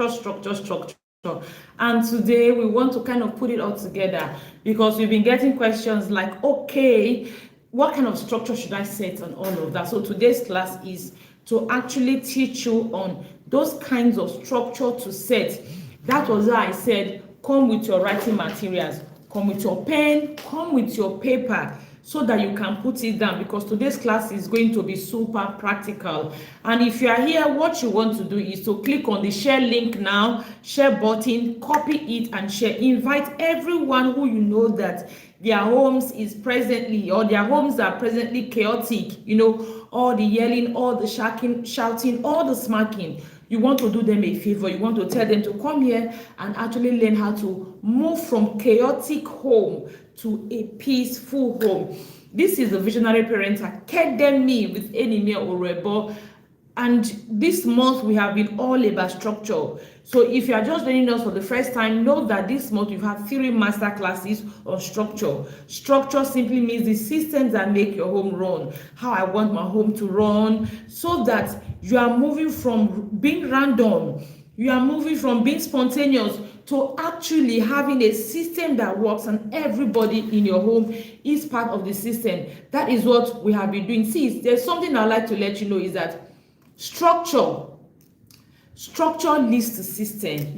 structure. And today we want to kind of put it all together because we've been getting questions like, okay, what kind of structure should I set on all of that? So today's class is to actually teach you on those kinds of structure to set. That was why I said, come with your writing materials, come with your pen, come with your paper, so that you can put it down, because today's class is going to be super practical. And if you are here, what you want to do is to click on the share link now, share button, copy it and share. Invite everyone who you know that their homes is presently, or their homes are presently chaotic, all the yelling, all the shouting, all the smacking. You want to do them a favor. You want to tell them to come here and actually learn how to move from chaotic home to a peaceful home. This is the Visionary Parents Academy with Enimien Oruebor. And this month we have been all about structure. So if you are just joining us for the first time, know that this month we've had 3 master classes on structure. Structure simply means the systems that make your home run, how I want my home to run, so that you are moving from being random, you are moving from being spontaneous to actually having a system that works, and everybody in your home is part of the system. That is what we have been doing. See, there's something I'd like to let you know is that structure leads to system.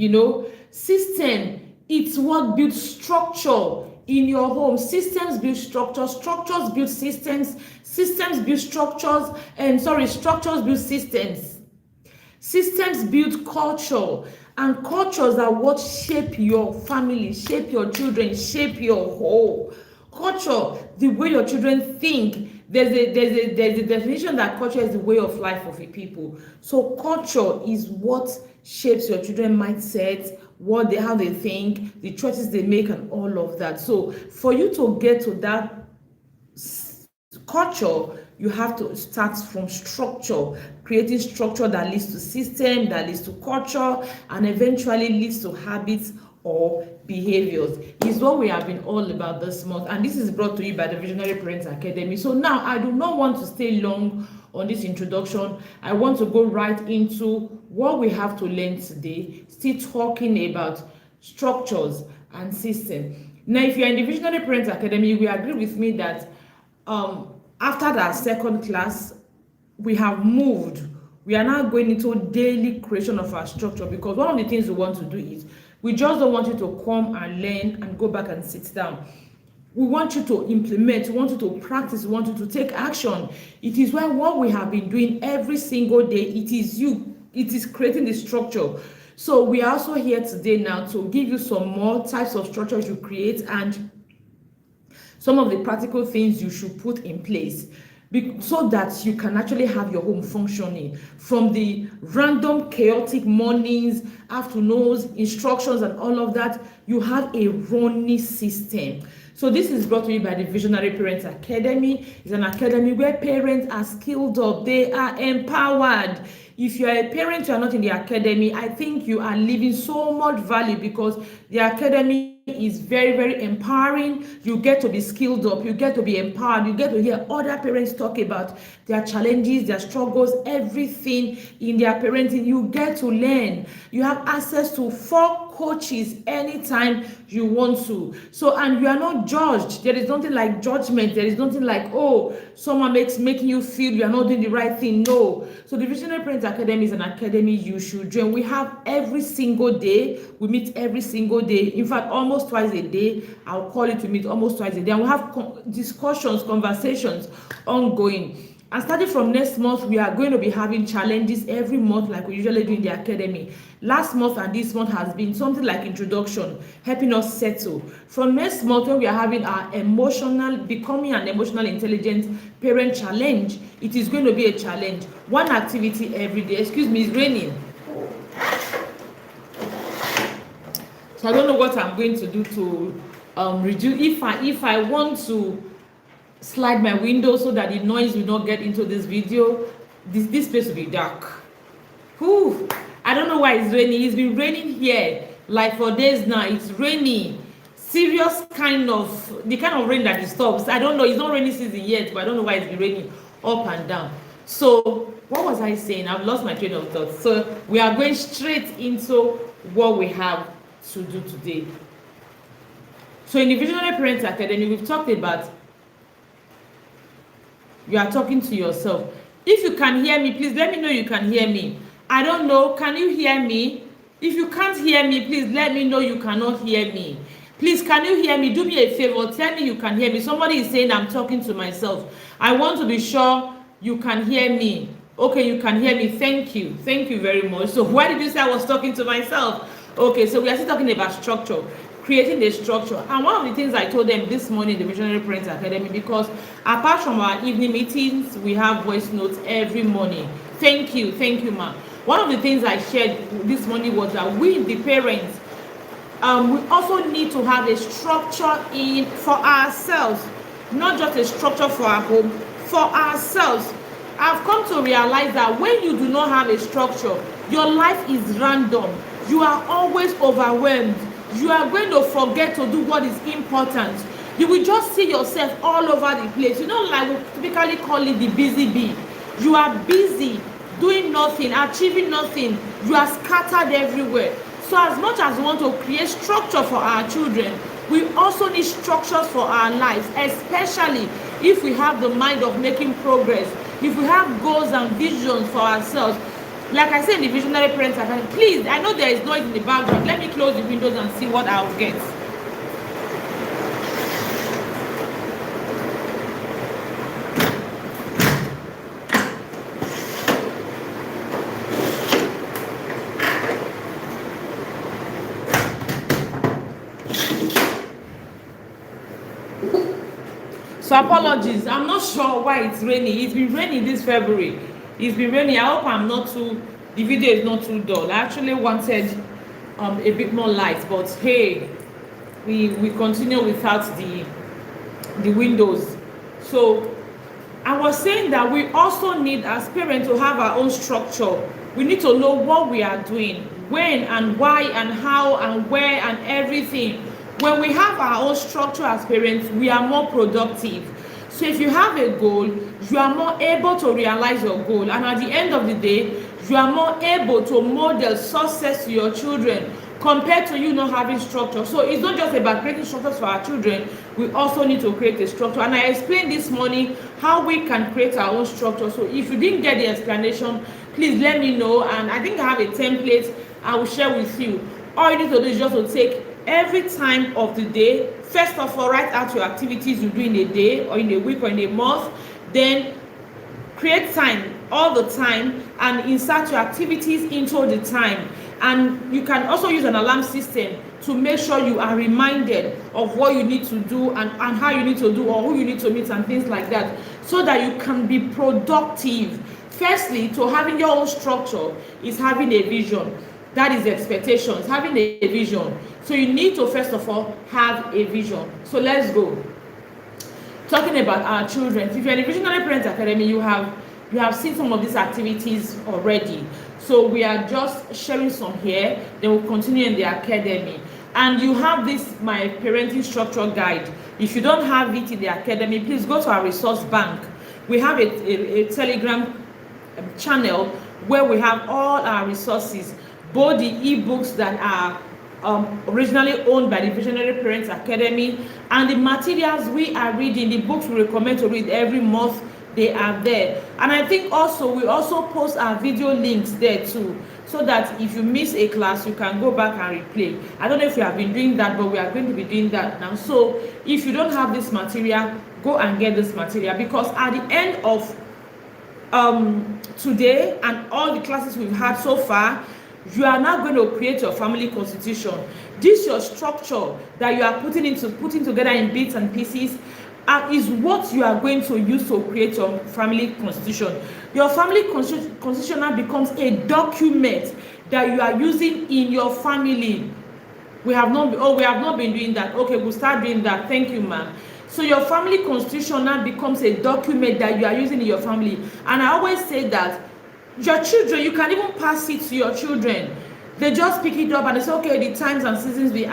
System, it's what builds structure in your home. Systems build structure, structures build systems, systems build structures, and structures build systems. Systems build culture, and cultures are what shape your family, shape your children, shape your whole. Culture, the way your children think. There's a definition that culture is the way of life of a people. So culture is what shapes your children's mindset, how they think, the choices they make, and all of that. So for you to get to that culture, you have to start from structure, creating structure that leads to system, that leads to culture, and eventually leads to habits or behaviors. Is what we have been all about this month, and this is brought to you by the Visionary Parents Academy. So now I do not want to stay long on this introduction. I want to go right into what we have to learn today, still talking about structures and system. Now, if you're in the Visionary Parents Academy, you will agree with me that after that second class, we have moved. We are now going into daily creation of our structure, because one of the things we want to do is we just don't want you to come and learn and go back and sit down. We want you to implement, we want you to practice, we want you to take action. It is why what we have been doing every single day, it is creating the structure. So we are also here today now to give you some more types of structures you create, and some of the practical things you should put in place, so that you can actually have your home functioning from the random chaotic mornings, afternoons, instructions, and all of that. You have a running system. So this is brought to you by the Visionary Parents Academy. It's an academy where parents are skilled up, they are empowered. If you are a parent, you are not in the academy, I think you are leaving so much value, because the academy is very, very empowering. You get to be skilled up, you get to be empowered, you get to hear other parents talk about their challenges, their struggles, everything in their parenting. You get to learn. You have access to 4 coaches anytime you want to. So, and you are not judged. There is nothing like judgment. There is nothing like, oh, someone making you feel you are not doing the right thing. No. So the Visionary Parents Academy is an academy you should join. We have every single day. We meet every single day. In fact, almost twice a day. I'll call it to meet almost twice a day. And we have discussions, conversations ongoing. And starting from next month, we are going to be having challenges every month like we usually do in the academy. Last month and this month has been something like introduction, helping us settle. From next month, when we are having our becoming an emotional intelligent parent challenge, it is going to be a challenge. 1 activity every day. Excuse me, it's raining. So I don't know what I'm going to do to reduce. If I want to slide my window so that the noise will not get into this video, this place will be dark. Whew. I don't know why it's raining. It's been raining here like for days now. It's raining, serious the kind of rain that it stops. I don't know, it's not rainy season yet, but I don't know why it's been raining up and down. So what was I saying? I've lost my train of thought. So we are going straight into what we have to do today. So in the Visionary Parents Academy, we've talked about you are talking to yourself. If you can hear me, please let me know you can hear me. I don't know, can you hear me? If you can't hear me, please let me know you cannot hear me. Please, can you hear me? Do me a favor, tell me you can hear me. Somebody is saying I'm talking to myself. I want to be sure you can hear me. Okay, you can hear me. Thank you very much. So why did you say I was talking to myself? Okay, so we are still talking about structure, creating the structure. And one of the things I told them this morning in the Visionary Parents Academy, because apart from our evening meetings, we have voice notes every morning. Thank you ma. One of the things I shared this morning was that we, the parents, we also need to have a structure for ourselves, not just a structure for our home, for ourselves. I've come to realize that when you do not have a structure, your life is random. You are always overwhelmed. You are going to forget to do what is important. You will just see yourself all over the place. You know, like we typically call it the busy bee. You are busy doing nothing, achieving nothing. You are scattered everywhere. So as much as we want to create structure for our children, we also need structures for our lives, especially if we have the mind of making progress, if we have goals and visions for ourselves. Like I said in the Visionary Parents Academy, please, I know there is noise in the background. Let me close the windows and see what I'll get. So apologies, I'm not sure why it's raining. It's been raining this February. It's been raining. I hope the video is not too dull. I actually wanted a bit more light, but hey, we continue without the windows. So I was saying that we also need, as parents, to have our own structure. We need to know what we are doing, when and why and how and where and everything. When we have our own structure as parents, we are more productive. So if you have a goal, you are more able to realize your goal, and at the end of the day, you are more able to model success to your children compared to you not having structure. So it's not just about creating structures for our children, we also need to create a structure. And I explained this morning how we can create our own structure. So if you didn't get the explanation, please let me know, and I think I have a template I will share with you. All you need to do is just to take every time of the day. First of all, write out your activities you do in a day or in a week or in a month. Then create time all the time and insert your activities into the time. And you can also use an alarm system to make sure you are reminded of what you need to do and how you need to do, or who you need to meet and things like that, so that you can be productive. Firstly, to having your own structure is having a vision. That is expectations, having a vision. So you need to first of all have a vision. So let's go. Talking about our children. If you're in the Visionary Parents Academy, you have seen some of these activities already. So we are just sharing some here. They will continue in the academy. And you have this, my parenting structure guide. If you don't have it in the academy, please go to our resource bank. We have a Telegram channel where we have all our resources, both the ebooks that are originally owned by the Visionary Parents Academy and the materials we are reading, the books we recommend to read every month, they are there. And I think also we also post our video links there too, so that if you miss a class, you can go back and replay. I don't know if you have been doing that, but we are going to be doing that now. So if you don't have this material, go and get this material, because at the end of today and all the classes we've had so far, you are now going to create your family constitution. This your structure that you are putting together in bits and pieces is what you are going to use to create your family constitution. Your family constitution now becomes a document that you are using in your family. We have not been doing that. Okay, we'll start doing that. Thank you, ma'am. So your family constitution now becomes a document that you are using in your family. And I always say that your children, you can even pass it to your children. They just pick it up and they say, okay, the times and seasons we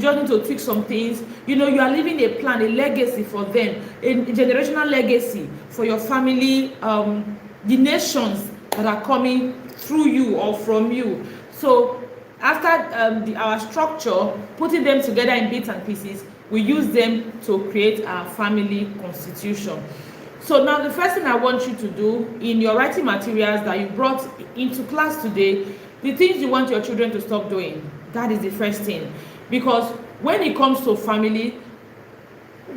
just need to tweak some things. You know, you are leaving a plan, a legacy for them, a generational legacy for your family the nations that are coming through you or from you. So after our structure, putting them together in bits and pieces, we use them to create our family constitution. So now the first thing I want you to do in your writing materials that you brought into class today, the things you want your children to stop doing, that is the first thing. Because when it comes to family,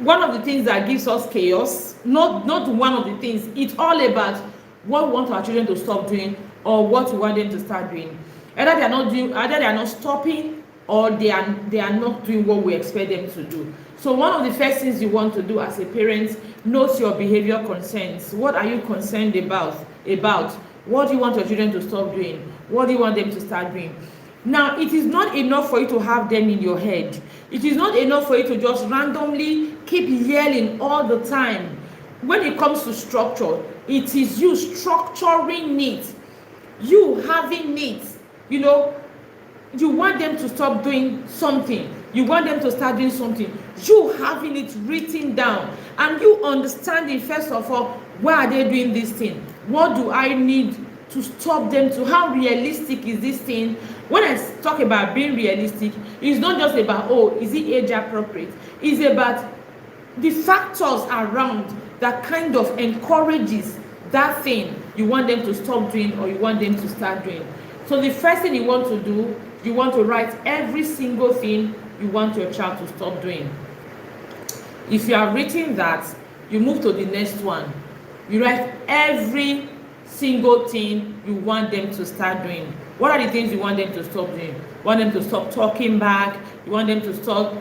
one of the things that gives us chaos, not one of the things, it's all about what we want our children to stop doing or what we want them to start doing. Either they are not stopping, or they are not doing what we expect them to do. So one of the first things you want to do as a parent, note your behavior concerns. What are you concerned about? What do you want your children to stop doing? What do you want them to start doing? Now, it is not enough for you to have them in your head. It is not enough for you to just randomly keep yelling all the time. When it comes to structure, it is you structuring it, you having it. You know, you want them to stop doing something. You want them to start doing something. You having it written down, and you understanding, first of all, why are they doing this thing? What do I need to stop them to? How realistic is this thing? When I talk about being realistic, it's not just about, oh, is it age appropriate? It's about the factors around that kind of encourages that thing you want them to stop doing or you want them to start doing. So the first thing you want to do, you want to write every single thing you want your child to stop doing. If you have written that, you move to the next one. You write every single thing you want them to start doing. What are the things you want them to stop doing? You want them to stop talking back. You want them to stop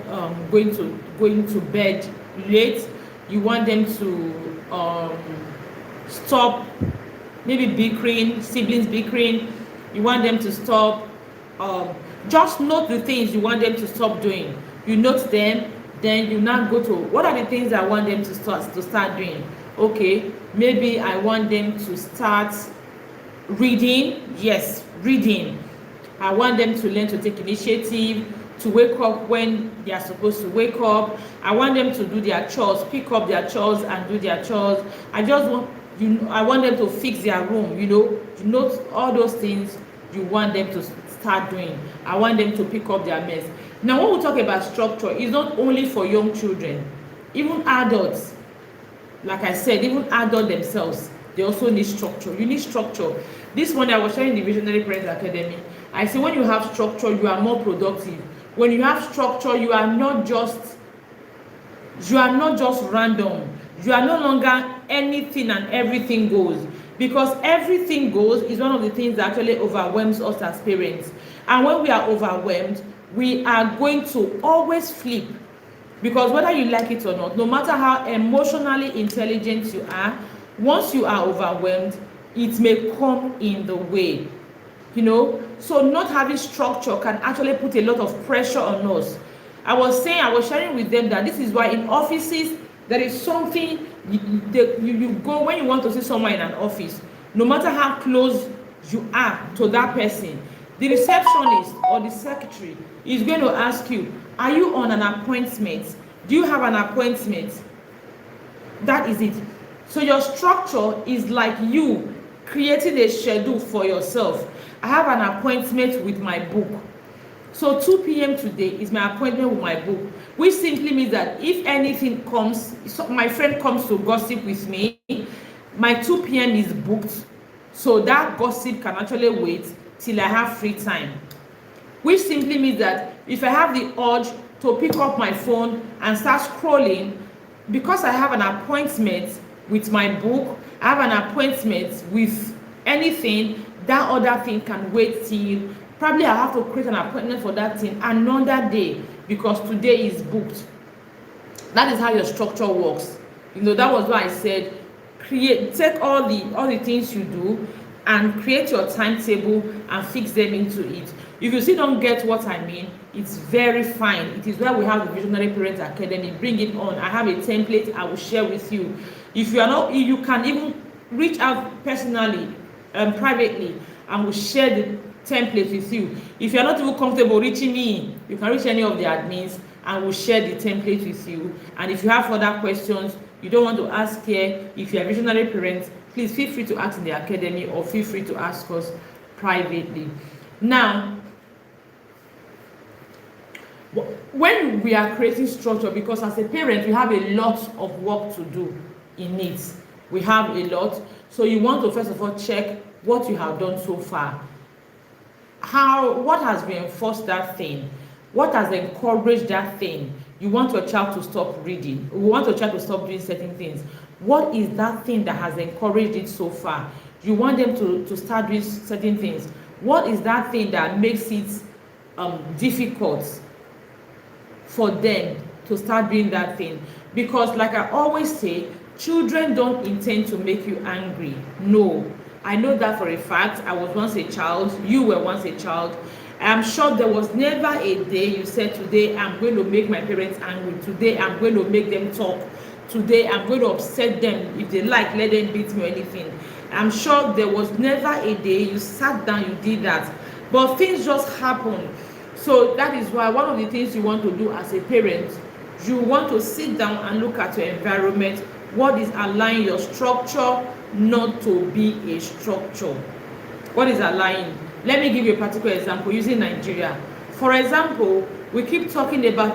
going to bed late. You want them to stop maybe bickering, siblings bickering. You want them to stop. Just note the things you want them to stop doing. You note them, then you now go to what are the things I want them to start doing. Okay, maybe I want them to start reading. Yes, reading. I want them to learn to take initiative, to wake up when they are supposed to wake up. I want them to do their chores, pick up their chores and do their chores. I want them to fix their room. You note all those things you want them to start doing. I want them to pick up their mess. Now, when we talk about structure, it's not only for young children, even adults. Like I said, even adults themselves, they also need structure. You need structure. This morning I was sharing the Visionary Parents Academy. I say when you have structure, you are more productive. When you have structure, you are not just random. You are no longer anything and everything goes. Because everything goes is one of the things that actually overwhelms us as parents. And when we are overwhelmed, we are going to always flip. Because whether you like it or not, no matter how emotionally intelligent you are, once you are overwhelmed, it may come in the way. So not having structure can actually put a lot of pressure on us. I was sharing with them that this is why in offices, there is something you go when you want to see someone in an office, no matter how close you are to that person, the receptionist or the secretary is going to ask you, are you on an appointment? Do you have an appointment? That is it. So your structure is like you creating a schedule for yourself. I have an appointment with my book. So 2 p.m. today is my appointment with my book, which simply means that if anything comes, my friend comes to gossip with me, my 2 p.m. is booked. So that gossip can actually wait till I have free time. Which simply means that if I have the urge to pick up my phone and start scrolling, because I have an appointment with my book, I have an appointment with anything, that other thing can wait till probably I have to create an appointment for that thing another day because today is booked. That is how your structure works. That was why I said take all the things you do and create your timetable and fix them into it. If you still don't get what I mean, it's very fine. It is why we have the Visionary Parents Academy. Bring it on. I have a template I will share with you. If you are not, you can even reach out personally, privately, and we'll share the template with you. If you are not even comfortable reaching me, you can reach any of the admins and we'll share the template with you. And if you have further questions, you don't want to ask here, if you're a visionary parent, please feel free to ask in the academy or feel free to ask us privately. Now, when we are creating structure, because as a parent we have a lot of work to do in it, we have a lot, so you want to first of all check what you have done so far. What has reinforced that thing? What has encouraged that thing? You want your child to stop reading, you want your child to stop doing certain things. What is that thing that has encouraged it so far? You want them to start doing certain things. What is that thing that makes it difficult for them to start doing that thing? Because like I always say, children don't intend to make you angry. No, I know that for a fact. I was once a child, you were once a child. I'm sure there was never a day you said, today I'm going to make my parents angry, today I'm going to make them talk, today I'm going to upset them, if they like, let them beat me or anything. I'm sure there was never a day you sat down, you did that. But things just happen. So that is why one of the things you want to do as a parent, you want to sit down and look at your environment. What is allowing your structure not to be a structure? What is allowing? Let me give you a particular example using Nigeria. For example, we keep talking about,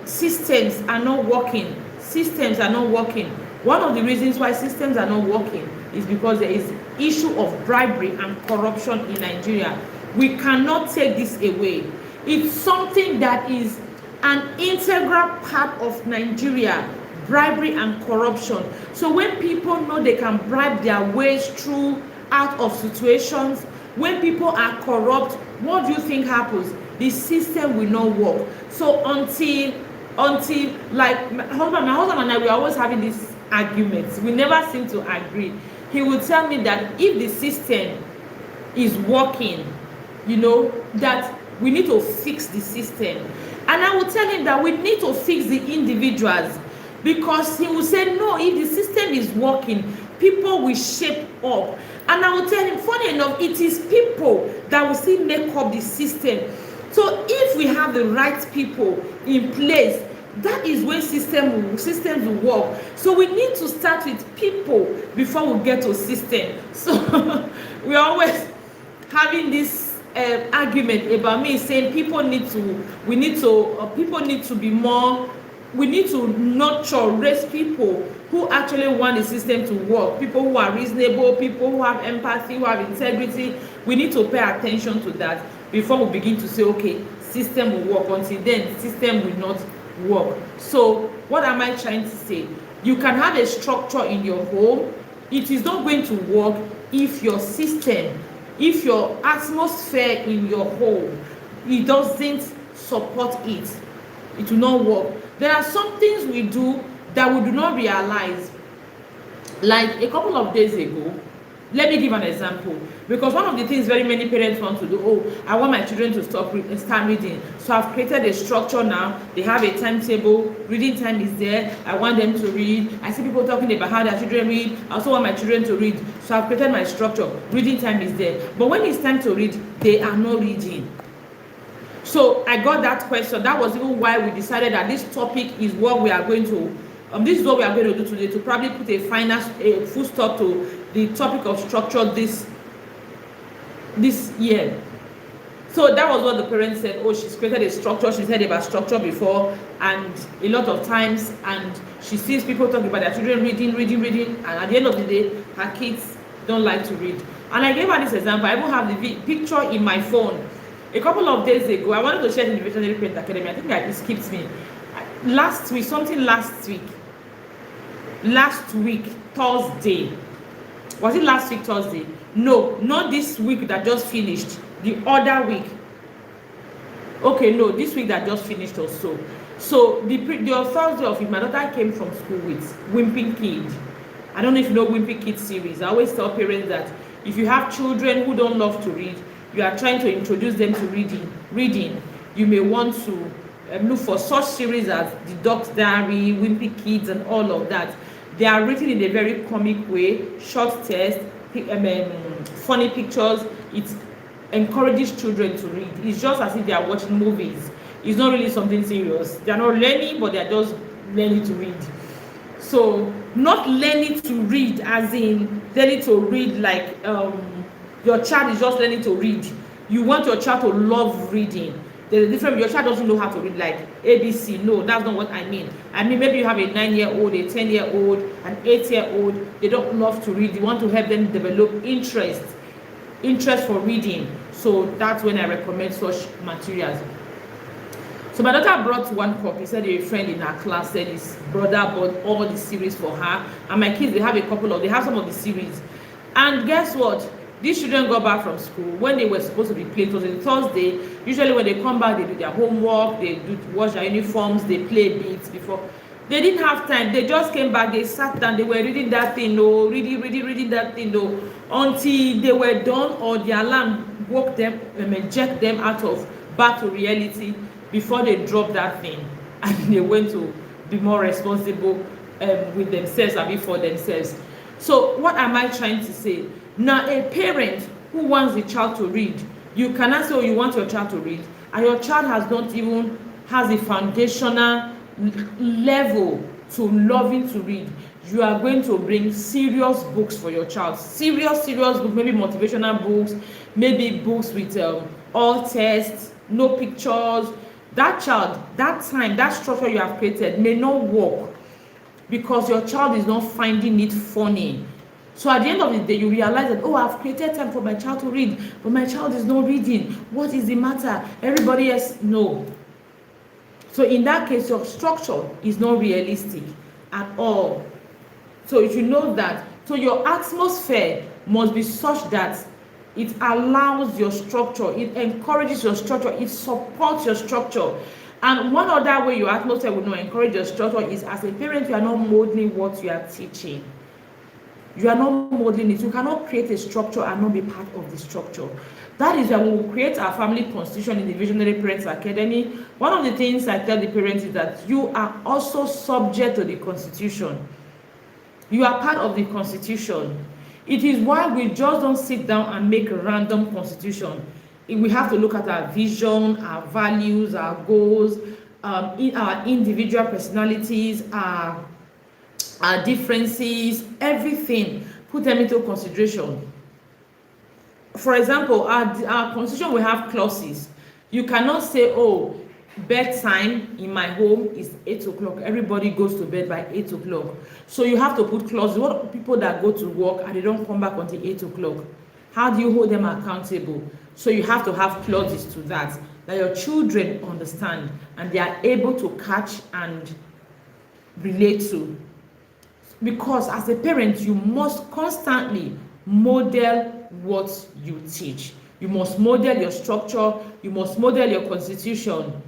systems are not working. Systems are not working. One of the reasons why systems are not working is because there is issue of bribery and corruption in Nigeria. We cannot take this away. It's something that is an integral part of Nigeria, bribery and corruption. So when people know they can bribe their ways through out of situations, when people are corrupt, what do you think happens? The system will not work. So until like my husband and I, we're always having these arguments. We never seem to agree. He would tell me that if the system is working, that we need to fix the system. And I would tell him that we need to fix the individuals, because he will say, no, if the system is working, people will shape up. And I will tell him, funny enough, it is people that will still make up the system. So if we have the right people in place, that is when systems will work. So we need to start with people before we get to system. So we're always having this argument about me saying people need to be more, we need to nurture, raise people who actually want the system to work, people who are reasonable, people who have empathy, who have integrity. We need to pay attention to that before we begin to say, okay, system will work. Until then, system will not work. So what am I trying to say? You can have a structure in your home. It is not going to work if your system, if your atmosphere in your home, it doesn't support it. It will not work. There are some things we do that we do not realize. Like a couple of days ago, let me give an example, because one of the things very many parents want to do, I want my children to start reading, so I've created a structure now. They have a timetable, reading time is there, I want them to read. I see people talking about how their children read. I also want my children to read, so I've created my structure. Reading time is there, but when it's time to read, they are not reading. So I got that question. That was even why we decided that this topic is what we are going to this is what we are going to do today, to probably put a full stop to the topic of structure this year. So that was what the parents said. She's created a structure. She's heard about structure before, and a lot of times, and she sees people talking about their children reading, and at the end of the day, her kids don't like to read. And I gave her this example. I even have the picture in my phone. A couple of days ago, I wanted to share it in the Visionary Parent Academy. I think it skipped me. Last week, Thursday. Was it last week, Thursday? No, not this week that just finished. The other week. Okay, no, this week that just finished also. So the Thursday of it, my daughter came from school with Wimpy Kid. I don't know if you know Wimpy Kid series. I always tell parents that if you have children who don't love to read, you are trying to introduce them to reading, you may want to look for such series as The Dog's Diary, Wimpy Kids, and all of that. They are written in a very comic way, short text, funny pictures. It encourages children to read. It's just as if they are watching movies. It's not really something serious. They are not learning, but they are just learning to read. So not learning to read as in learning to read like your child is just learning to read. You want your child to love reading. There's a difference. Your child doesn't know how to read like ABC. No, that's not what I mean. I mean, maybe you have a 9-year-old, a 10-year-old, an 8-year-old. They don't love to read. You want to help them develop interest for reading. So that's when I recommend such materials. So my daughter brought one copy. Said a friend in her class said his brother bought all the series for her, and my kids, they have some of the series. And guess what? These children got back from school when they were supposed to be playing. It was on Thursday. Usually when they come back, they do their homework, they do wash their uniforms, they play beats before. They didn't have time. They just came back, they sat down, they were reading that thing, reading that thing, until they were done or the alarm woke them and eject them out of back to reality before they dropped that thing and they went to be more responsible with themselves and before themselves. So what am I trying to say? Now, a parent who wants the child to read, you cannot say, oh, you want your child to read, and your child has a foundational level to loving to read. You are going to bring serious books for your child. Serious books, maybe motivational books, maybe books with all tests, no pictures. That child, that time, that structure you have created may not work because your child is not finding it funny. So at the end of the day, you realize that, oh, I've created time for my child to read, but my child is not reading. What is the matter? Everybody else, no. So in that case, your structure is not realistic at all. So you should know that. So your atmosphere must be such that it allows your structure, it encourages your structure, it supports your structure. And one other way your atmosphere will not encourage your structure is, as a parent, you are not modeling what you are teaching. You are not modeling it. You cannot create a structure and not be part of the structure. That is why when we create our family constitution in the Visionary Parents Academy, one of the things I tell the parents is that you are also subject to the constitution. You are part of the constitution. It is why we just don't sit down and make a random constitution. We have to look at our vision, our values, our goals, in our individual personalities, our differences, everything, put them into consideration. For example, our constitution will have clauses. You cannot say, oh, bedtime in my home is 8 o'clock. Everybody goes to bed by 8 o'clock. So you have to put clauses. What people that go to work and they don't come back until 8 o'clock? How do you hold them accountable? So you have to have clauses to that your children understand and they are able to catch and relate to. Because as a parent, you must constantly model what you teach. You must model your structure. You must model your constitution.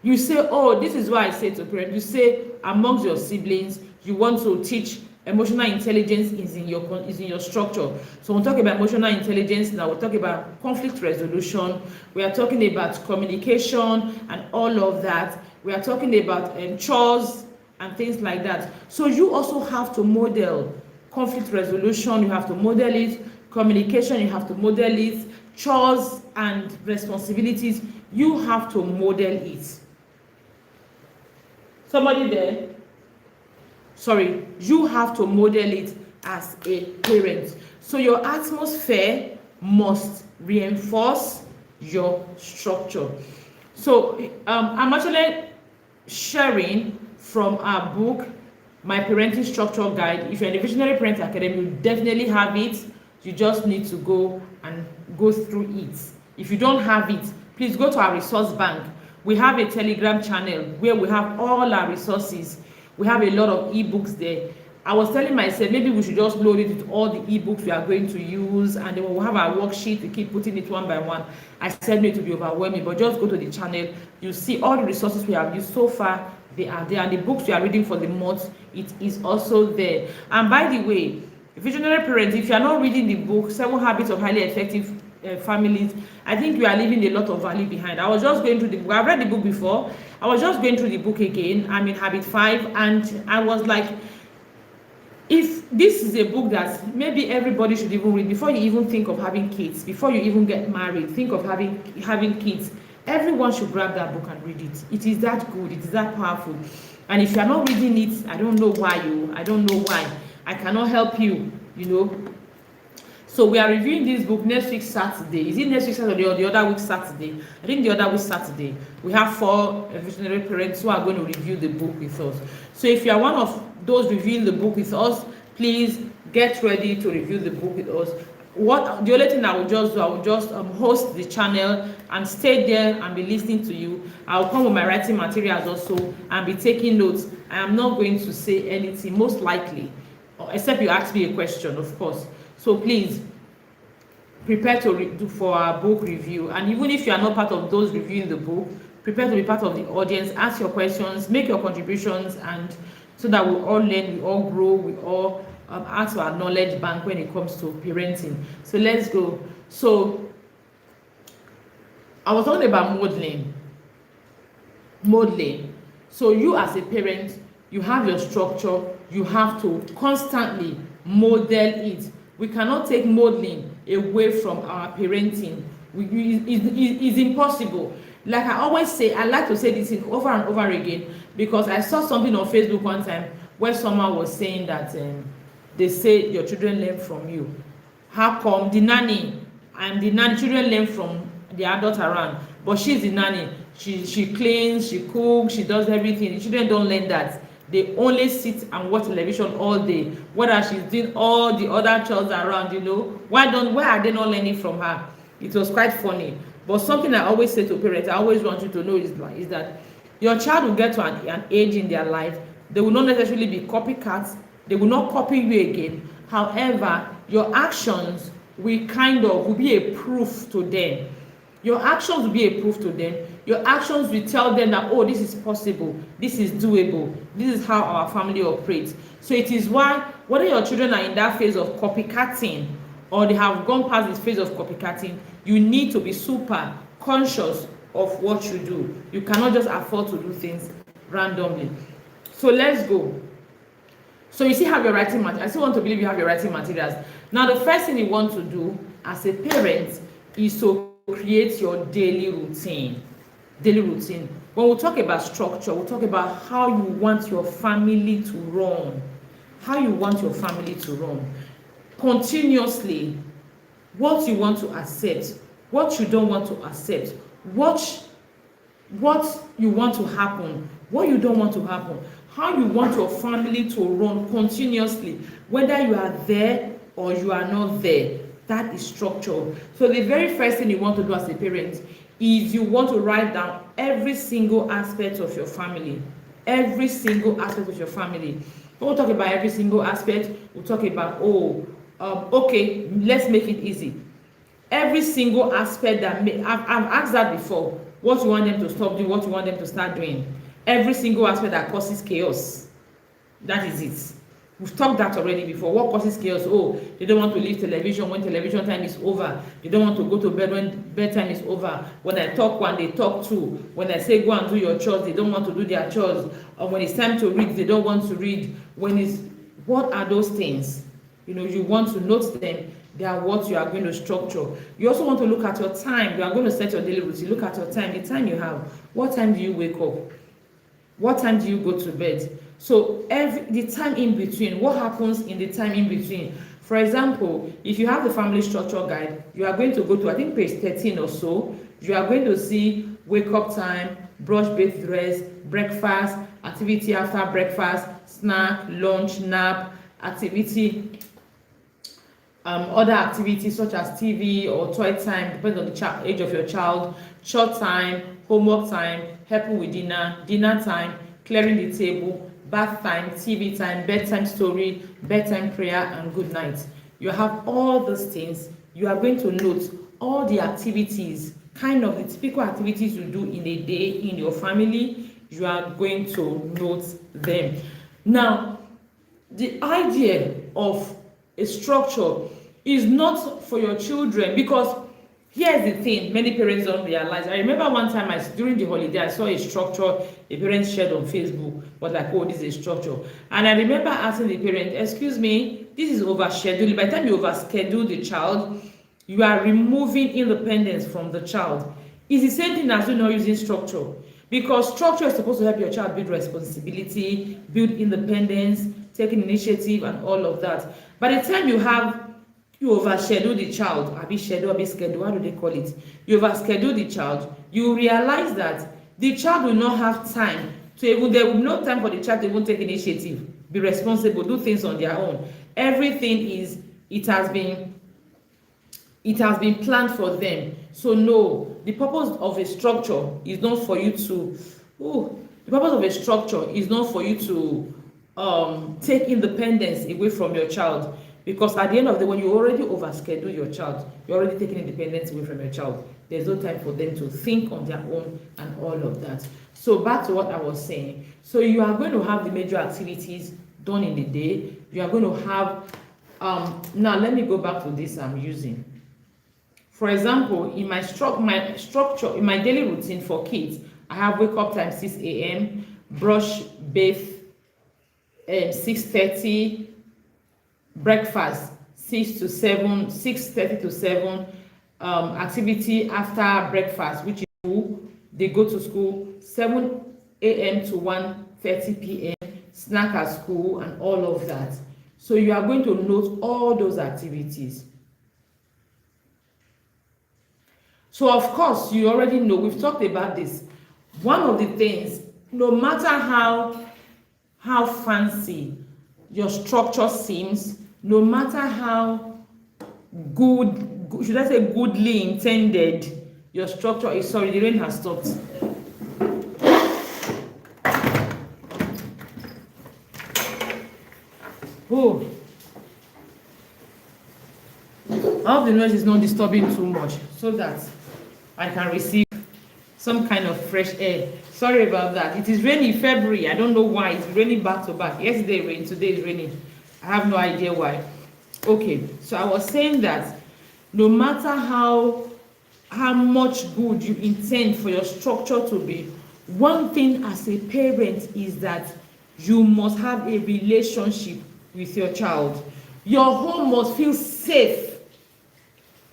You say, oh, this is why I say to parents. You say amongst your siblings, you want to teach emotional intelligence is in your structure. So we'll talk about emotional intelligence. Now we'll talk about conflict resolution. We are talking about communication and all of that. We are talking about chores and things like that. So you also have to model conflict resolution. You have to model it. Communication, you have to model it. Chores and responsibilities, you have to model it. Somebody there? Sorry, you have to model it as a parent. So your atmosphere must reinforce your structure. So I'm actually sharing from our book, My Parenting Structure Guide. If you're in the Visionary Parents Academy, you definitely have it. You just need to go and go through it. If you don't have it, please go to our resource bank. We have a Telegram channel where we have all our resources. We have a lot of ebooks there. I was telling myself maybe we should just load it with all the ebooks we are going to use, and then we'll have our worksheet. We keep putting it one by one. I said no, it will be overwhelming, but just go to the channel. You see all the resources we have used so far. They are there, and the books we are reading for the month, it is also there. And by the way, Visionary Parents, if you are not reading the book 7 Habits of Highly Effective Families, I think you are leaving a lot of value behind. I was just going through the book. I've read the book before. I was just going through the book again. I'm in habit 5, and I was like, if this is a book that maybe everybody should even read before you even think of having kids, before you even get married, think of having kids, everyone should grab that book and read it. It is that good. It is that powerful. And if you are not reading it, I don't know why. I cannot help you, So we are reviewing this book next week Saturday. Is it next week Saturday or the other week Saturday? I think the other week Saturday. We have 4 visionary parents who are going to review the book with us. So if you are one of those reviewing the book with us, please get ready to review the book with us. The only thing I will just do, I will just host the channel and stay there and be listening to you. I will come with my writing materials also and be taking notes. I am not going to say anything, most likely, except you ask me a question, of course. So please prepare to do for our book review. And even if you are not part of those reviewing the book, prepare to be part of the audience. Ask your questions, make your contributions, and so that we all learn, we all grow, we all add to our knowledge bank when it comes to parenting. So let's go. So I was talking about modeling. So you as a parent, you have your structure, you have to constantly model it. We cannot take modeling away from our parenting. It's impossible. Like I always say, I like to say this thing over and over again, because I saw something on Facebook one time where someone was saying that they say your children learn from you. How come the nanny children learn from the adult around, but she's the nanny, she cleans, she cooks, she does everything. The children don't learn that. They only sit and watch television all day, whether she's doing all the other chores around. Why are they not learning from her? It was quite funny. But something I always say to parents, I always want you to know is that your child will get to an age in their life, they will not necessarily be copycats, they will not copy you again. However, your actions will be a proof to them. Your actions will be a proof to them. Your actions will tell them that, oh, this is possible, this is doable, this is how our family operates. So it is why, whether your children are in that phase of copycatting or they have gone past this phase of copycatting, you need to be super conscious of what you do. You cannot just afford to do things randomly. So let's go. So you still have your writing materials. I still want to believe you have your writing materials. Now the first thing you want to do as a parent is to create your daily routine. When we talk about structure, we'll talk about how you want your family to run. Continuously. What you want to accept, what you don't want to accept, what you want to happen, what you don't want to happen, how you want your family to run continuously, whether you are there or you are not there. That is structure. So the very first thing you want to do as a parent is you want to write down every single aspect of your family. When we talk about every single aspect, we'll talk about, okay, let's make it easy. Every single aspect that I've asked that before. What you want them to stop doing, what you want them to start doing. Every single aspect that causes chaos. That is it. We've talked that already before. What causes chaos? They don't want to leave television when television time is over. They don't want to go to bed when bedtime is over. When I talk one, they talk two. When I say go and do your chores, they don't want to do their chores. Or when it's time to read, they don't want to read. What are those things? You want to note them. They are what you are going to structure. You also want to look at your time. You are going to set your daily routine. Look at your time, the time you have. What time do you wake up? What time do you go to bed? So the time in between, what happens in the time in between? For example, if you have the family structure guide, you are going to go to, I think, page 13 or so. You are going to see wake up time, brush, bathe, dress, breakfast, activity after breakfast, snack, lunch, nap, activity, other activities such as TV or toy time, depends on the age of your child, short time, homework time, helping with dinner time, clearing the table, bath time, TV time, bedtime story, bedtime prayer, and good night. You have all those things. You are going to note all the activities, kind of the typical activities you do in a day in your family. You are going to note them. Now, the idea of a structure is not for your children, because here's the thing many parents don't realize. I remember one time during the holiday, I saw a structure a parent shared on Facebook. Was like, oh, this is a structure. And I remember asking the parent, excuse me, this is overscheduled. By the time you overschedule the child, you are removing independence from the child. It's the same thing as you not using structure. because structure is supposed to help your child build responsibility, build independence, taking initiative, and all of that. By the time you overschedule the child, schedule, how do they call it? You overschedule the child, you realize that the child will not have time to even, there will be no time for the child to even take initiative, be responsible, do things on their own. Everything is, it has been planned for them. So no, the purpose of a structure is not for you to, the purpose of a structure is not for you to take independence away from your child, because at the end of the day, when you already overschedule your child, you're already taking independence away from your child. There's no time for them to think on their own and all of that. So back to what I was saying. So you are going to have the major activities done in the day. You are going to have, now let me go back to this I'm using. For example, in my structure, in my daily routine for kids, I have wake up time 6 a.m., brush, bathe, 6:30, breakfast 6:30 to 7, activity after breakfast, which is school. They go to school 7 a.m. to 1:30 p.m., snack at school, and all of that. So you are going to note all those activities. So of course, you already know, we've talked about this. One of the things, no matter how fancy your structure seems, no matter how goodly intended your structure is, sorry, the rain has stopped. Oh, I hope the noise is not disturbing too much so that I can receive some kind of fresh air. Sorry about that. It is raining February. I don't know why. It's raining back to back. Yesterday it rained, today it's raining. I have no idea why. Okay, so I was saying that no matter how much good you intend for your structure to be, one thing as a parent is that you must have a relationship with your child. Your home must feel safe.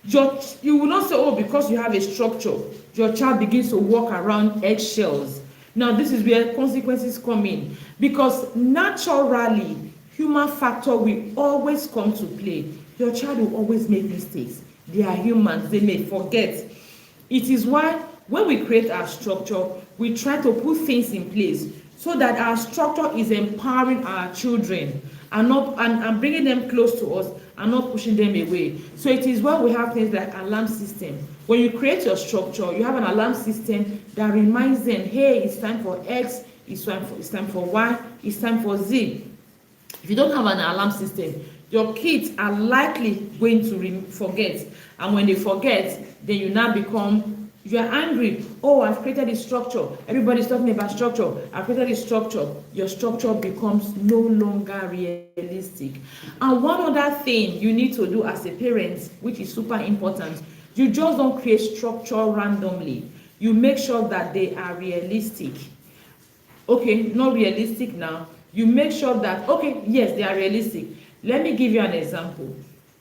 You will not say, oh, because you have a structure, your child begins to walk around eggshells. Now, this is where consequences come in, because naturally, human factor will always come to play. Your child will always make mistakes. They are humans, they may forget. It is why when we create our structure, we try to put things in place so that our structure is empowering our children and bringing them close to us and not pushing them away. So it is why we have things like alarm system. When you create your structure, you have an alarm system that reminds them, hey, it's time for X, it's time for Y, it's time for Z. If you don't have an alarm system, your kids are likely going to forget. And when they forget, then you now you are angry. Oh, I've created this structure. Everybody's talking about structure. I've created this structure. Your structure becomes no longer realistic. And one other thing you need to do as a parent, which is super important, you just don't create structure randomly. You make sure that they are realistic. Okay, not realistic now. You make sure that, okay, yes, they are realistic. Let me give you an example.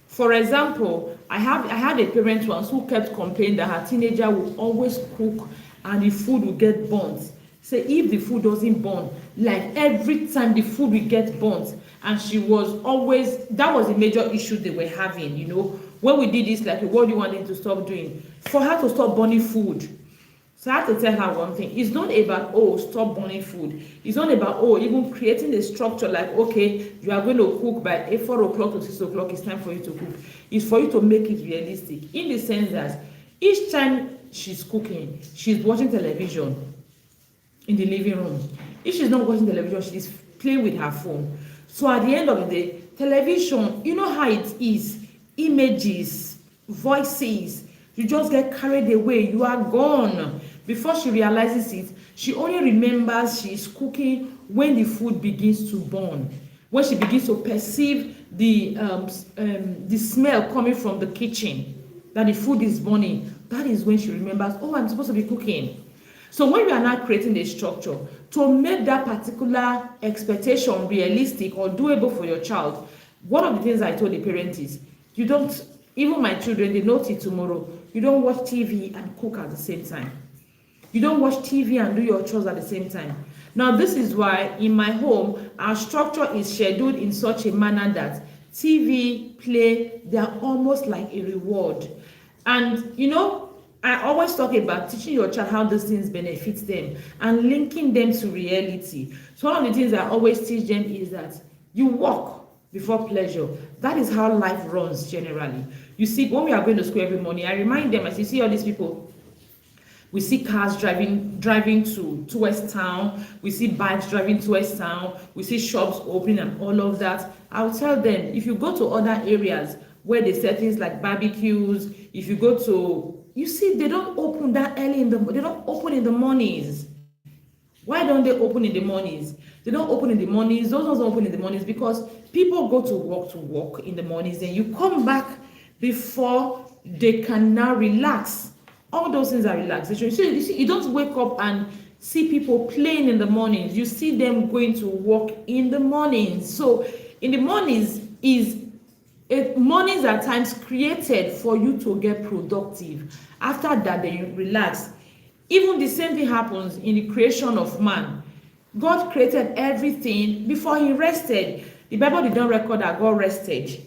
For example, I had a parent once who kept complaining that her teenager would always cook and the food will get burnt. So if the food doesn't burn, like every time the food will get burnt, and she was always, that was a major issue they were having, you know. When we did this, like, what do you want them to stop doing? For her to stop burning food. So I had to tell her one thing. It's not about, oh, stop burning food. It's not about, oh, even creating a structure like, okay, you are going to cook by 4 o'clock to 6 o'clock. It's time for you to cook. It's for you to make it realistic. In the sense that each time she's cooking, she's watching television in the living room. If she's not watching television, she's playing with her phone. So at the end of the day, television, you know how it is. Images, voices, you just get carried away. You are gone. Before she realizes it, she only remembers she is cooking when the food begins to burn. When she begins to perceive the smell coming from the kitchen, that the food is burning, that is when she remembers, oh, I'm supposed to be cooking. So when you are not creating a structure to make that particular expectation realistic or doable for your child, one of the things I told the parent is, you don't, even my children, they note it tomorrow, you don't watch TV and cook at the same time. You don't watch TV and do your chores at the same time. Now, this is why in my home, our structure is scheduled in such a manner that TV, play, they are almost like a reward. And I always talk about teaching your child how these things benefit them and linking them to reality. So one of the things I always teach them is that you work before pleasure. That is how life runs generally. You see, when we are going to school every morning, I remind them, as you see all these people, we see cars driving towards town, we see bikes driving towards town, we see shops opening and all of that. I'll tell them, if you go to other areas where they sell things like barbecues, if you go to, you see, they don't open that early they don't open in the mornings. Why don't they open in the mornings? They don't open in the mornings. Those ones don't open in the mornings because people go to work in the mornings, then you come back before they can now relax. All those things are relaxation. You see, you don't wake up and see people playing in the mornings. You see them going to work in the mornings. So in the mornings mornings are times created for you to get productive. After that, then you relax. Even the same thing happens in the creation of man. God created everything before he rested. The Bible did not record that God rested.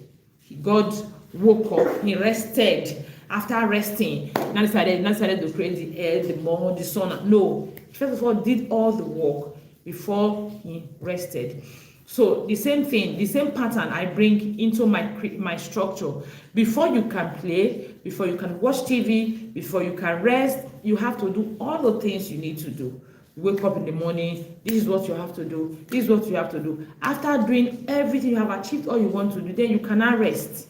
God woke up, he rested. After resting, now decided to create the air, the moon, the sun. No, first of all, did all the work before he rested. So the same thing, the same pattern I bring into my structure. Before you can play, before you can watch TV, before you can rest, you have to do all the things you need to do. You wake up in the morning, this is what you have to do, this is what you have to do. After doing everything, you have achieved all you want to do, then you cannot rest,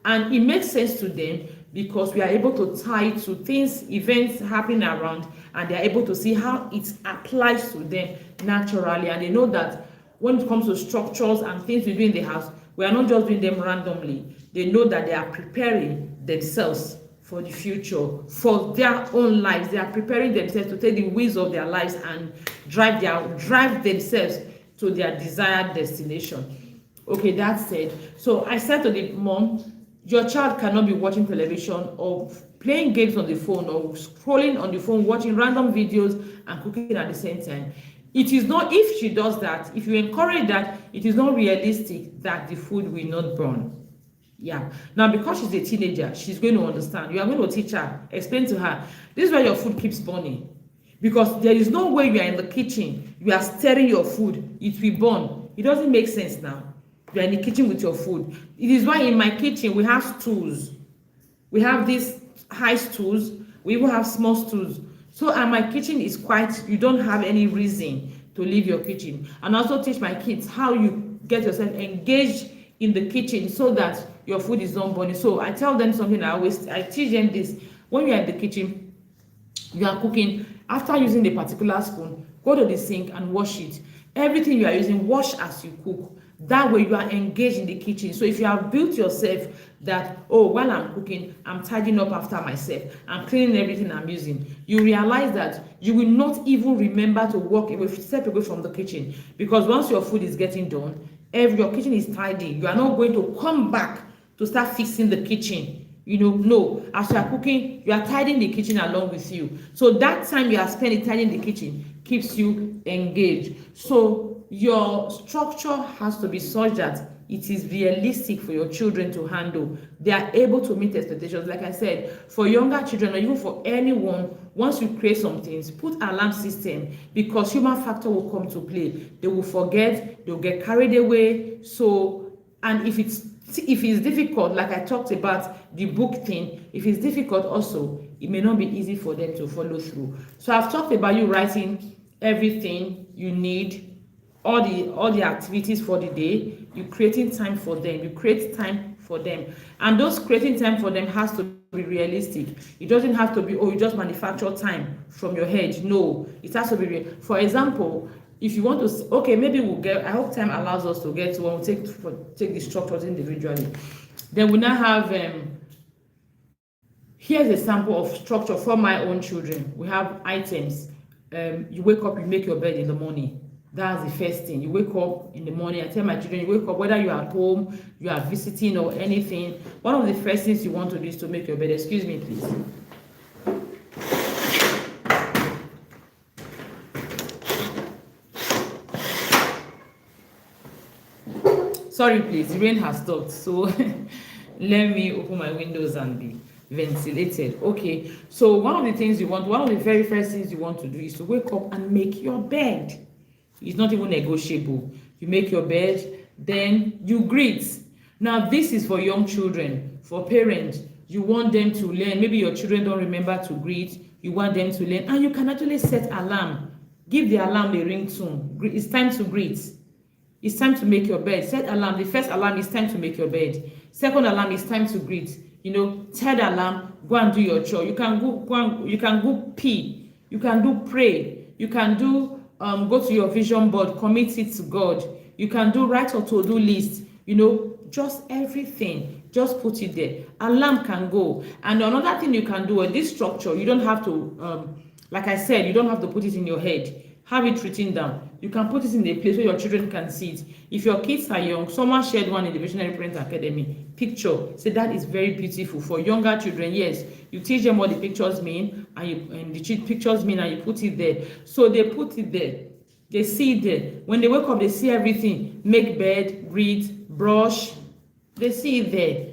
and it makes sense to them because we are able to tie to things, events happening around, and they are able to see how it applies to them naturally, and they know that when it comes to structures and things we do in the house, we are not just doing them randomly. They know that they are preparing themselves for the future, for their own lives. They are preparing themselves to take the wheels of their lives and drive themselves to their desired destination. Okay, that said, so I said to the mom, your child cannot be watching television or playing games on the phone or scrolling on the phone, watching random videos and cooking at the same time. It is not, if she does that, if you encourage that, it is not realistic that the food will not burn. Yeah. Now, because she's a teenager, she's going to understand. You are going to teach her, explain to her, this is why your food keeps burning. Because there is no way you are in the kitchen, you are stirring your food, it will burn. It doesn't make sense now. You are in the kitchen with your food. It is why in my kitchen we have stools. We have these high stools. We even have small stools. So, and my kitchen is quite, you don't have any reason to leave your kitchen. And also teach my kids how you get yourself engaged in the kitchen so that your food is not burning. So I tell them something I teach them this. When you are in the kitchen, you are cooking, after using a particular spoon, go to the sink and wash it. Everything you are using, wash as you cook. That way you are engaged in the kitchen. So if you have built yourself that, oh, while I'm cooking, I'm tidying up after myself, I'm cleaning everything I'm using, you realize that you will not even remember to step away from the kitchen, because once your food is getting done, your kitchen is tidy. You are not going to come back to start fixing the kitchen. No, as you are cooking, you are tidying the kitchen along with you. So that time you are spending tidying the kitchen keeps you engaged. So your structure has to be such that it is realistic for your children to handle. They are able to meet expectations. Like I said, for younger children or even for anyone, once you create some things, put alarm system, because human factor will come to play. They will forget, they'll get carried away. So, and if it's difficult, like I talked about the book thing, if it's difficult also, it may not be easy for them to follow through. So I've talked about you writing everything you need, all the activities for the day. You creating time for them. You create time for them, and those creating time for them has to be realistic. It doesn't have to be, oh, you just manufacture time from your head. No, it has to be real. For example, if you want to, okay, maybe we'll get, I hope time allows us to get to when we take the structures individually. Then we now have here's a sample of structure for my own children. We have items. You wake up, you make your bed in the morning. That's the first thing. You wake up in the morning. I tell my children, you wake up, whether you're at home, you are visiting or anything, one of the first things you want to do is to make your bed. Excuse me, please. Sorry, please, the rain has stopped. So let me open my windows and be ventilated. Okay, so one of the things you want, one of the very first things you want to do is to wake up and make your bed. It's not even negotiable. You make your bed, then you greet. Now, this is for young children. For parents, you want them to learn. Maybe your children don't remember to greet. You want them to learn. And you can actually set alarm. Give the alarm a ringtone. It's time to greet. It's time to make your bed. Set alarm. The first alarm is time to make your bed. Second alarm is time to greet. Third alarm, go and do your chore. You can go pee. You can do pray. You can do go to your vision board, commit it to God. You can do write or to-do list. Just everything. Just put it there. Alarm can go. And another thing you can do with this structure, you don't have to, like I said, you don't have to put it in your head. Have it written down. You can put it in a place where your children can see it. If your kids are young, someone shared one in the Visionary Parent Academy. Picture. Say that is very beautiful. For younger children, yes, you teach them what the pictures mean, and the pictures mean, and you put it there. So they put it there. They see it there. When they wake up, they see everything. Make bed, read, brush. They see it there.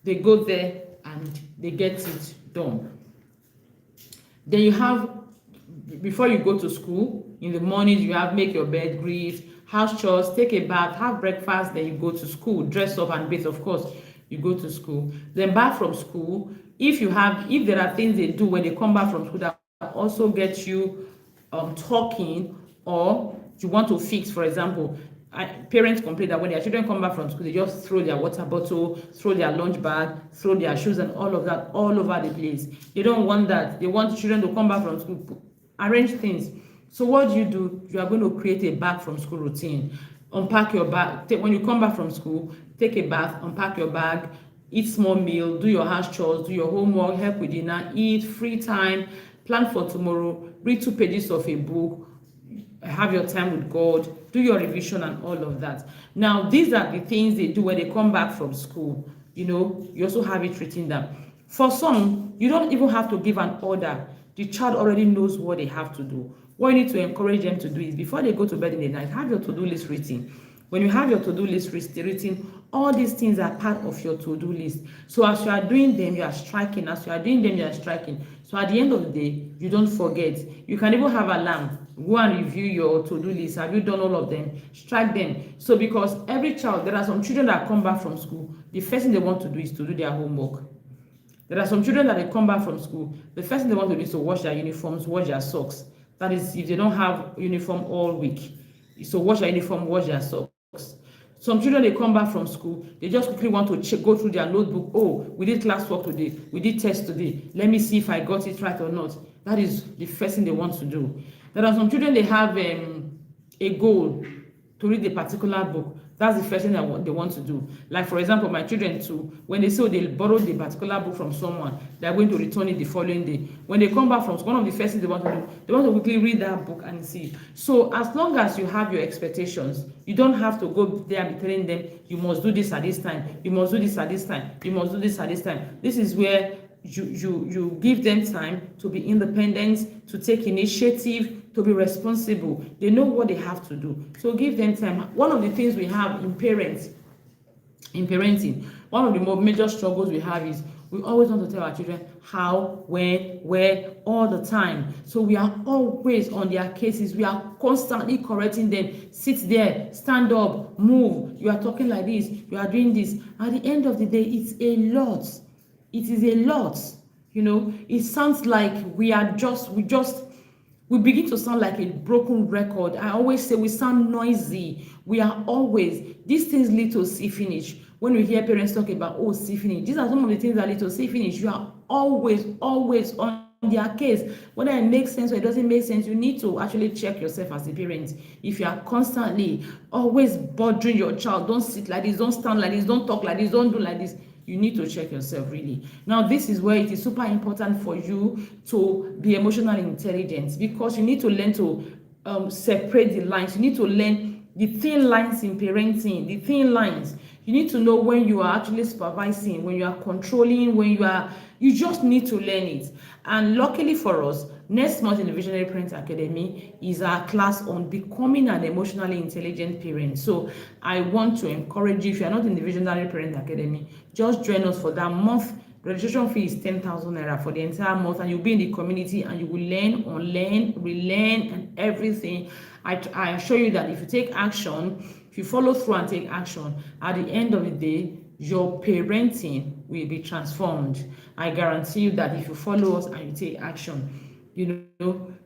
They go there and they get it done. Then you have, before you go to school, in the morning you have make your bed, greet, house chores, take a bath, have breakfast, then you go to school, dress up and bathe, of course, you go to school. Then back from school, if there are things they do when they come back from school that also get you talking, or you want to fix, for example, parents complain that when their children come back from school, they just throw their water bottle, throw their lunch bag, throw their shoes and all of that all over the place. They don't want that. They want children to come back from school, arrange things. So what do? You are going to create a back from school routine. Unpack your bag. When you come back from school, take a bath, unpack your bag, eat small meal, do your house chores, do your homework, help with dinner, eat, free time, plan for tomorrow, read 2 pages of a book, have your time with God, do your revision and all of that. Now, these are the things they do when they come back from school. You also have it written down. For some, you don't even have to give an order. The child already knows what they have to do. What you need to encourage them to do is, before they go to bed in the night, have your to-do list written. When you have your to-do list written, all these things are part of your to-do list. So as you are doing them, you are striking. As you are doing them, you are striking. So at the end of the day, you don't forget. You can even have alarm. Go and review your to-do list. Have you done all of them? Strike them. So because every child, there are some children that come back from school, the first thing they want to do is to do their homework. There are some children that they come back from school, the first thing they want to do is to wash their uniforms, wash their socks. That is, if they don't have uniform all week. So wash their uniform, wash their socks. Some children, they come back from school, they just quickly want to go through their notebook. Oh, we did classwork today, we did test today. Let me see if I got it right or not. That is the first thing they want to do. There are some children, they have a goal to read a particular book. That's the first thing they want to do. Like, for example, my children too, when they say they borrowed a particular book from someone, they're going to return it the following day. When they come back from school, one of the first things they want to do, they want to quickly read that book and see. So as long as you have your expectations, you don't have to go there and be telling them, you must do this at this time, you must do this at this time, you must do this at this time. This is where you give them time to be independent, to take initiative, to be responsible. They know what they have to do. So give them time. One of the things we have in parenting, one of the more major struggles we have is we always want to tell our children how, when, where, all the time. So we are always on their cases. We are constantly correcting them. Sit there, stand up, move. You are talking like this, you are doing this. At the end of the day, it's a lot. It is a lot. It sounds like we begin to sound like a broken record. I always say we sound noisy. We are always, these things lead to see finish. When we hear parents talk about, see finish, these are some of the things that lead to see finish. You are always on their case. Whether it makes sense or it doesn't make sense, you need to actually check yourself as a parent. If you are constantly always bothering your child, don't sit like this, don't stand like this, don't talk like this, don't do like this, you need to check yourself really. Now, this is where it is super important for you to be emotionally intelligent, because you need to learn to separate the lines. You need to learn the thin lines in parenting, the thin lines. You need to know when you are actually supervising, when you are controlling, you just need to learn it. And luckily for us, next month in the Visionary Parent Academy is our class on becoming an emotionally intelligent parent. So I want to encourage you, if you are not in the Visionary Parent Academy, just join us for that month. Registration fee is 10,000 naira for the entire month, and you'll be in the community and you will learn, unlearn, relearn, and everything. I assure you that if you take action, if you follow through and take action, at the end of the day, your parenting will be transformed. I guarantee you that if you follow us and you take action,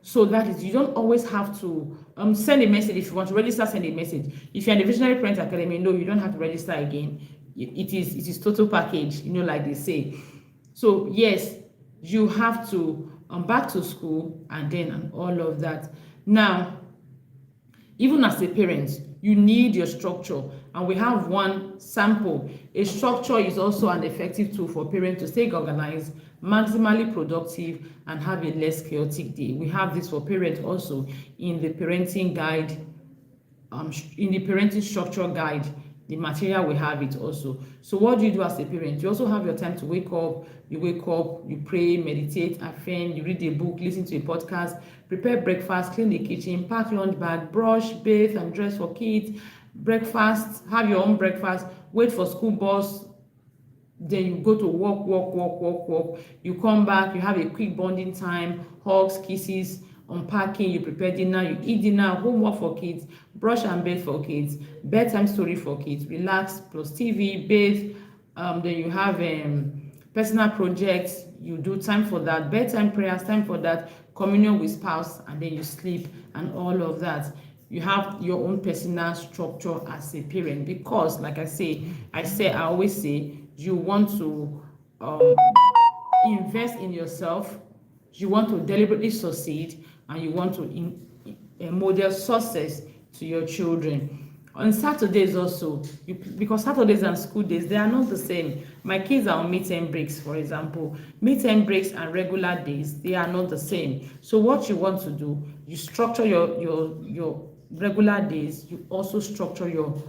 so that is, you don't always have to send a message. If you want to register, send a message. If you're in the Visionary Parent Academy, no, you don't have to register again. It is total package, like they say. So yes, you have to back to school and all of that. Now, even as a parent, you need your structure, and we have one sample. A structure is also an effective tool for parents to stay organized, maximally productive, and have a less chaotic day. We have this for parents also in the parenting guide, in the parenting structure guide. The material, we have it also. So what do you do as a parent? You also have your time to wake up, you pray, meditate, affirm, you read a book, listen to a podcast, prepare breakfast, clean the kitchen, pack lunch bag, brush, bathe, and dress for kids, breakfast, have your own breakfast, wait for school bus, then you go to walk. You come back, you have a quick bonding time, hugs, kisses, unpacking, you prepare dinner, you eat dinner, homework for kids, brush and bathe for kids, bedtime story for kids, relax plus TV, bathe, then you have personal projects, you do time for that, bedtime prayers, time for that, communion with spouse, and then you sleep and all of that. You have your own personal structure as a parent, because like I always say, you want to invest in yourself, you want to deliberately succeed, and you want to model success to your children. On Saturdays also, because Saturdays and school days, they are not the same. My kids are on midterm breaks, for example. Midterm breaks and regular days, they are not the same. So what you want to do, you structure your regular days, you also structure your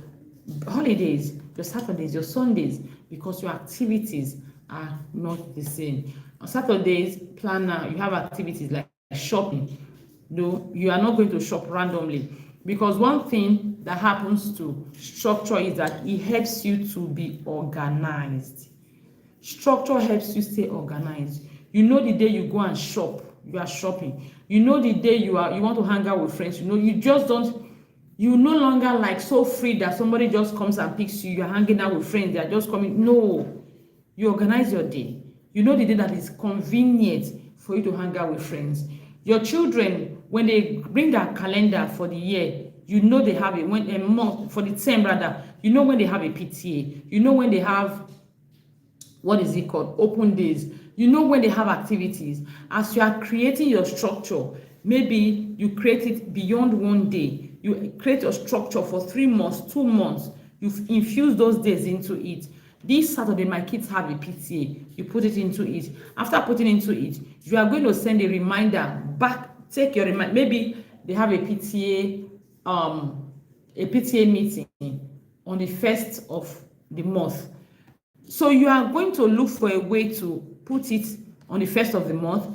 holidays, your Saturdays, your Sundays, because your activities are not the same. On Saturdays, planner, you have activities like shopping. No, you are not going to shop randomly, because one thing that happens to structure is that it helps you to be organized. Structure helps you stay organized. You know the day you go and shop, you are shopping. You know the day you want to hang out with friends, you just don't, you no longer like so free that somebody just comes and picks you, you're hanging out with friends, they're just coming. No, you organize your day. You know the day that is convenient for you to hang out with friends. Your children, when they bring their calendar for the year, you know they have a month for the term rather. You know when they have a PTA. You know when they have, what is it called, open days. You know when they have activities. As you are creating your structure, maybe you create it beyond one day. You create a structure for 3 months, 2 months. You infuse those days into it. This Saturday, my kids have a PTA. You put it into it. After putting into it, you are going to send a reminder back. Take your reminder. Maybe they have a PTA meeting on the 1st of the month. So you are going to look for a way to put it on the 1st of the month,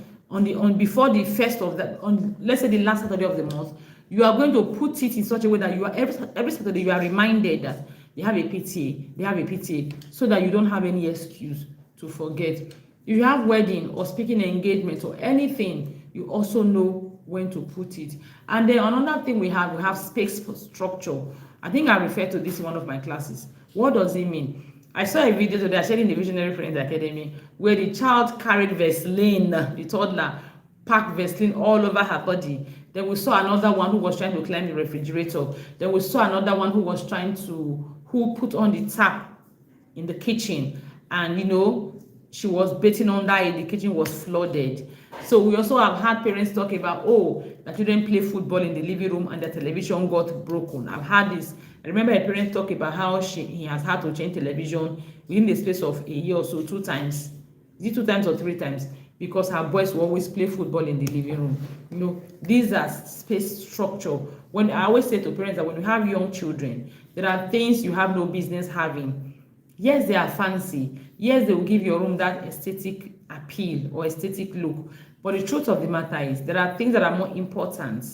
before the 1st of that, on let's say the last Saturday of the month. You are going to put it in such a way that you are every Saturday you are reminded that they have a PTA, so that you don't have any excuse to forget. If you have wedding or speaking engagement or anything, you also know when to put it. And then another thing we have space for structure. I think I referred to this in one of my classes. What does it mean? I saw a video today I shared in the Visionary Parent Academy where the child carried Vaseline, the toddler packed Vaseline all over her body. Then we saw another one who was trying to climb the refrigerator. Then we saw another one who put on the tap in the kitchen, and she was bathing under it. The kitchen was flooded. So we also have had parents talk about, that children play football in the living room and the television got broken. I've had this. I remember a parent talk about how he has had to change television within the space of a year or so 2 times. Is it 2 times or 3 times? because her boys will always play football in the living room. You know, these are space structure. When I always say to parents that when you have young children, there are things you have no business having. Yes, they are fancy. Yes, they will give your room that aesthetic appeal or aesthetic look. But the truth of the matter is there are things that are more important.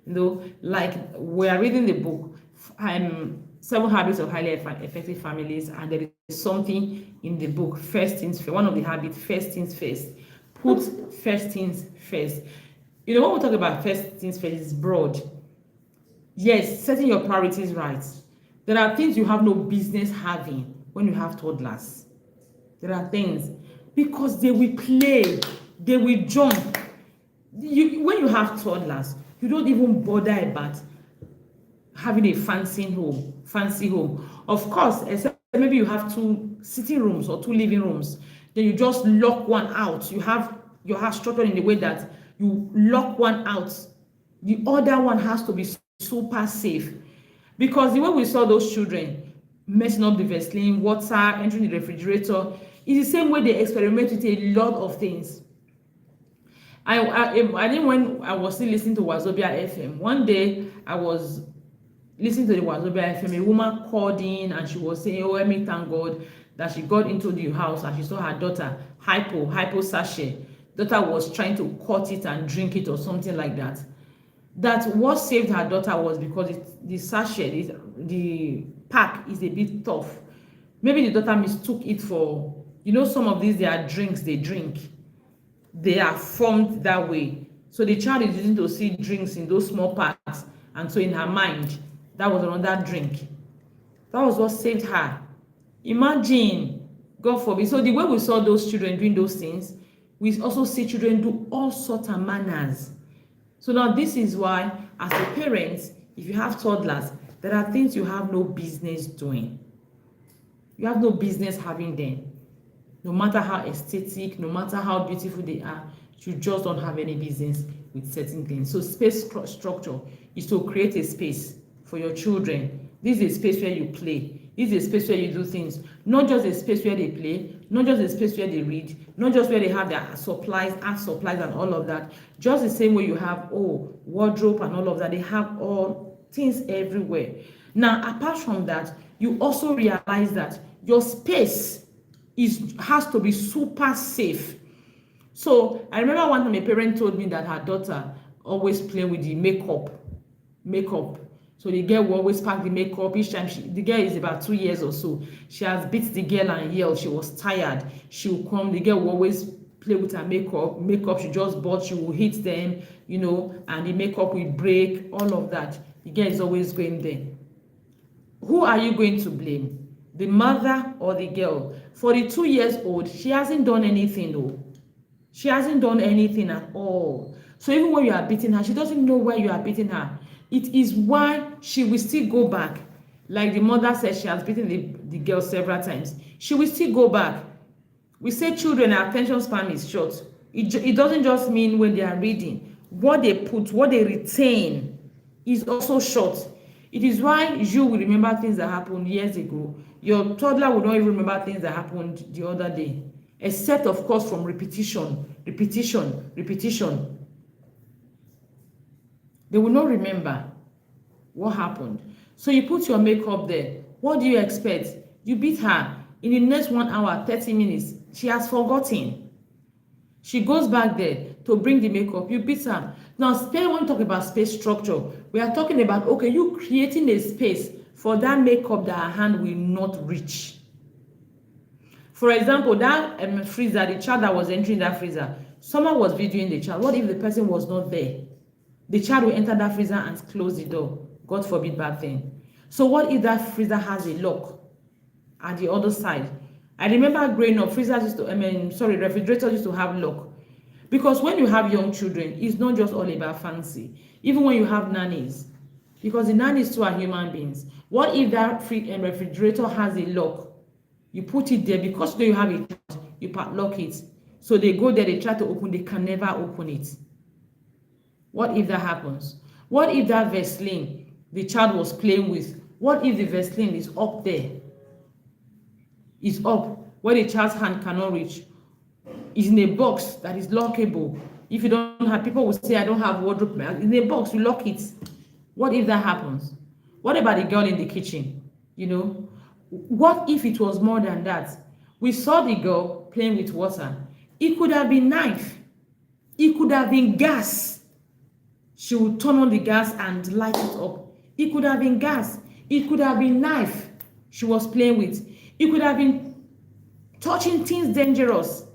You know, like we are reading the book, 7 Habits of Highly Effective Families, and there is something in the book, first things first. One of the habits, first things first. Put first things first. You know, when we talk about first things first, it's broad. Yes, setting your priorities right. There are things you have no business having when you have toddlers. There are things because they will play, they will jump. When you have toddlers, you don't even bother about having a fancy home. Of course, except maybe you have 2 sitting rooms or 2 living rooms, then you just lock one out. You have your house structured in a way that you lock one out. The other one has to be super safe, because the way we saw those children messing up the Vaseline, water, entering the refrigerator, is the same way they experiment with a lot of things. I think when I was still listening to Wazobia FM, one day I was listening to the Wazobia FM, a woman called in and she was saying, oh, let me thank God that she got into the house and she saw her daughter hypo sachet. Daughter was trying to cut it and drink it or something like that. That what saved her daughter was because the sachet, the pack is a bit tough. Maybe the daughter mistook it for, you know, some of these, they are drinks they drink. They are formed that way. So the child is using to see drinks in those small packs. And so in her mind, that was another drink. That was what saved her. Imagine, God forbid. So the way we saw those children doing those things, we also see children do all sorts of manners. So now this is why, as a parent, if you have toddlers, there are things you have no business doing. You have no business having them. No matter how aesthetic, no matter how beautiful they are, you just don't have any business with certain things. So space structure is to create a space for your children. This is a space where you play. This is a space where you do things. Not just a space where they play, not just a space where they read, not just where they have their supplies, art supplies and all of that. Just the same way you have, wardrobe and all of that. They have all things everywhere. Now, apart from that, you also realize that your space has to be super safe. So I remember one time a parent told me that her daughter always play with the makeup. So the girl will always pack the makeup each time. The girl is about 2 years or so. She has beat the girl and yelled. She was tired. She will come. The girl will always play with her makeup she just bought. She will hit them, you know, and the makeup will break, all of that. The girl is always going there. Who are you going to blame? The mother or the girl? For the 2 years old, she hasn't done anything though. She hasn't done anything at all. So even when you are beating her, she doesn't know why you are beating her. It is why she will still go back. Like the mother said, she has beaten the girl several times. She will still go back. We say children, attention span is short. It doesn't just mean when they are reading. What they put, what they retain is also short. It is why you will remember things that happened years ago. Your toddler will not even remember things that happened the other day. Except, of course, from repetition. They will not remember what happened. So you put your makeup there. What do you expect? You beat her. In the next 1 hour, 30 minutes, she has forgotten. She goes back there to bring the makeup. You beat her. Now, when we talk about space structure, we are talking about, okay, you creating a space for that makeup that her hand will not reach. For example, that freezer, the child that was entering that freezer, someone was videoing the child. What if the person was not there? The child will enter that freezer and close the door. God forbid bad thing. So what if that freezer has a lock at the other side? I remember growing up, refrigerators used to have lock. Because when you have young children, it's not just all about fancy. Even when you have nannies, because the nannies too are human beings. What if that refrigerator has a lock? You put it there because you have it, you padlock it. So they go there, they try to open, they can never open it. What if that happens? What if that Vaseline the child was playing with, what if the Vaseline is up there? Is up where the child's hand cannot reach? is in a box that is lockable. If you don't have, people will say, I don't have wardrobe. In a box, you lock it. What if that happens? What about the girl in the kitchen? You know, what if it was more than that? We saw the girl playing with water. It could have been knife. It could have been gas. She would turn on the gas and light it up. It could have been gas. It could have been knife she was playing with. It could have been touching things dangerous.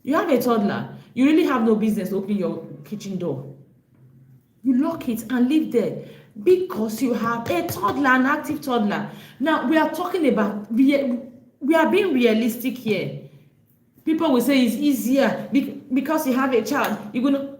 You have a toddler. You really have no business opening your kitchen door. You lock it and leave there because you have a toddler, an active toddler. Now, we are talking about, we are being realistic here. People will say it's easier because you have a child. You're going to,